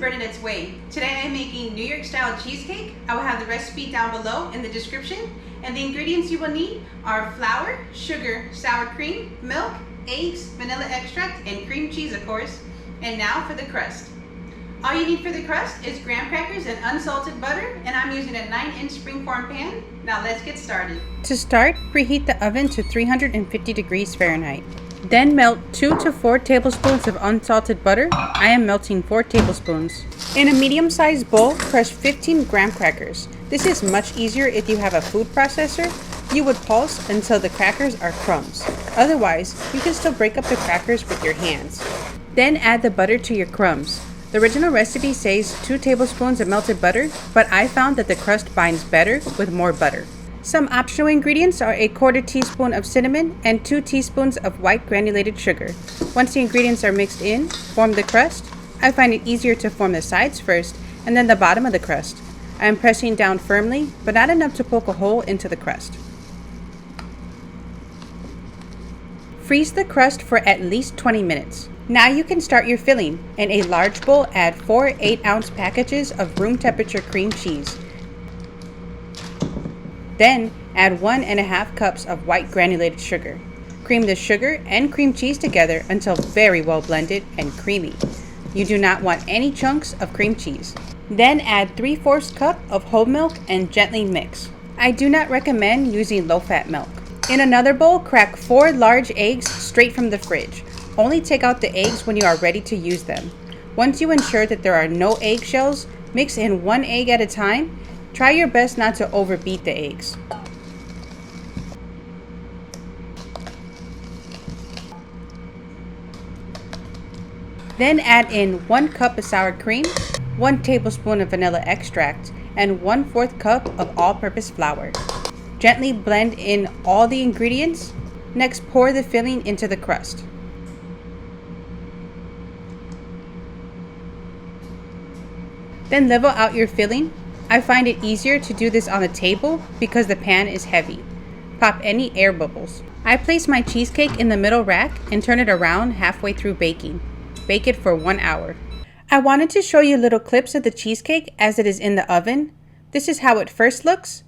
Bernadette's Way. Today I am making New York style cheesecake. I will have the recipe down below in the description. And the ingredients you will need are flour, sugar, sour cream, milk, eggs, vanilla extract, and cream cheese of course. And now for the crust. All you need for the crust is graham crackers and unsalted butter, and I'm using a 9-inch springform pan. Now let's get started. To start, preheat the oven to 350 degrees Fahrenheit. Then melt 2 to 4 tablespoons of unsalted butter. I am melting 4 tablespoons. In a medium-sized bowl, crush 15 graham crackers. This is much easier if you have a food processor. You would pulse until the crackers are crumbs. Otherwise, you can still break up the crackers with your hands. Then add the butter to your crumbs. The original recipe says 2 tablespoons of melted butter, but I found that the crust binds better with more butter. Some optional ingredients are a 1/4 teaspoon of cinnamon and 2 teaspoons of white granulated sugar. Once the ingredients are mixed in, form the crust. I find it easier to form the sides first and then the bottom of the crust. I am pressing down firmly, but not enough to poke a hole into the crust. Freeze the crust for at least 20 minutes. Now you can start your filling. In a large bowl, add 4 8-ounce packages of room temperature cream cheese. Then add 1½ cups of white granulated sugar. Cream the sugar and cream cheese together until very well blended and creamy. You do not want any chunks of cream cheese. Then add 3/4 cup of whole milk and gently mix. I do not recommend using low-fat milk. In another bowl, crack 4 large eggs straight from the fridge. Only take out the eggs when you are ready to use them. Once you ensure that there are no eggshells, mix in 1 egg at a time. Try your best not to overbeat the eggs. Then add in 1 cup of sour cream, 1 tablespoon of vanilla extract, and 1/4 cup of all-purpose flour. Gently blend in all the ingredients. Next, pour the filling into the crust. Then level out your filling. I find it easier to do this on a table because the pan is heavy. Pop any air bubbles. I place my cheesecake in the middle rack and turn it around halfway through baking. Bake it for 1 hour. I wanted to show you little clips of the cheesecake as it is in the oven. This is how it first looks.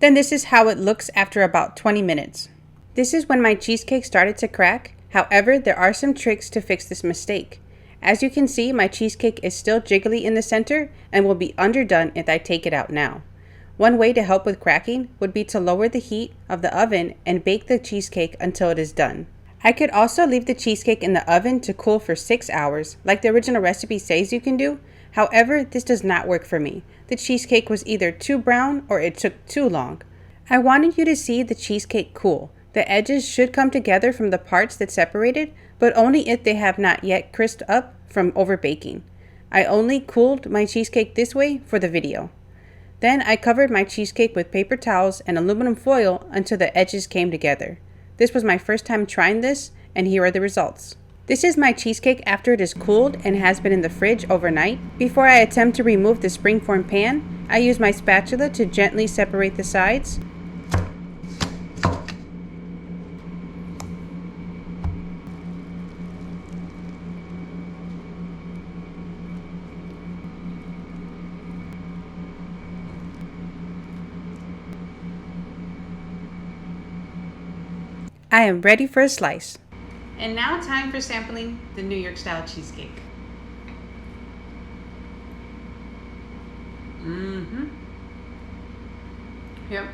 Then this is how it looks after about 20 minutes. This is when my cheesecake started to crack. However, there are some tricks to fix this mistake. As you can see, my cheesecake is still jiggly in the center and will be underdone if I take it out now. One way to help with cracking would be to lower the heat of the oven and bake the cheesecake until it is done. I could also leave the cheesecake in the oven to cool for 6 hours, like the original recipe says you can do. However, this does not work for me. The cheesecake was either too brown or it took too long. I wanted you to see the cheesecake cool. The edges should come together from the parts that separated, but only if they have not yet crisped up from overbaking. I only cooled my cheesecake this way for the video. Then I covered my cheesecake with paper towels and aluminum foil until the edges came together. This was my first time trying this, and here are the results. This is my cheesecake after it is cooled and has been in the fridge overnight. Before I attempt to remove the springform pan, I use my spatula to gently separate the sides. I am ready for a slice. And now time for sampling the New York style cheesecake. Yep.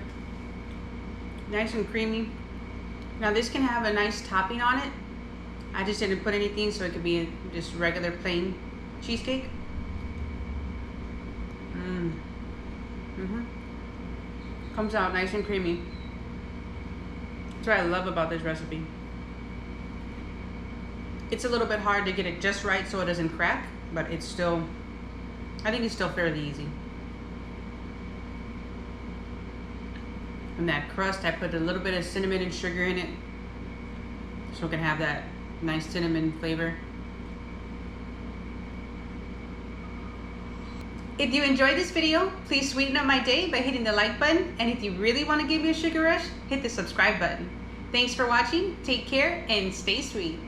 Nice and creamy. Now this can have a nice topping on it. I just didn't put anything so it could be just regular plain cheesecake. Comes out nice and creamy. That's what I love about this recipe. It's a little bit hard to get it just right so it doesn't crack, but it's still, I think it's still fairly easy. And that crust, I put a little bit of cinnamon and sugar in it so it can have that nice cinnamon flavor. If you enjoyed this video, please sweeten up my day by hitting the like button. And if you really want to give me a sugar rush, hit the subscribe button. Thanks for watching, take care, and stay sweet.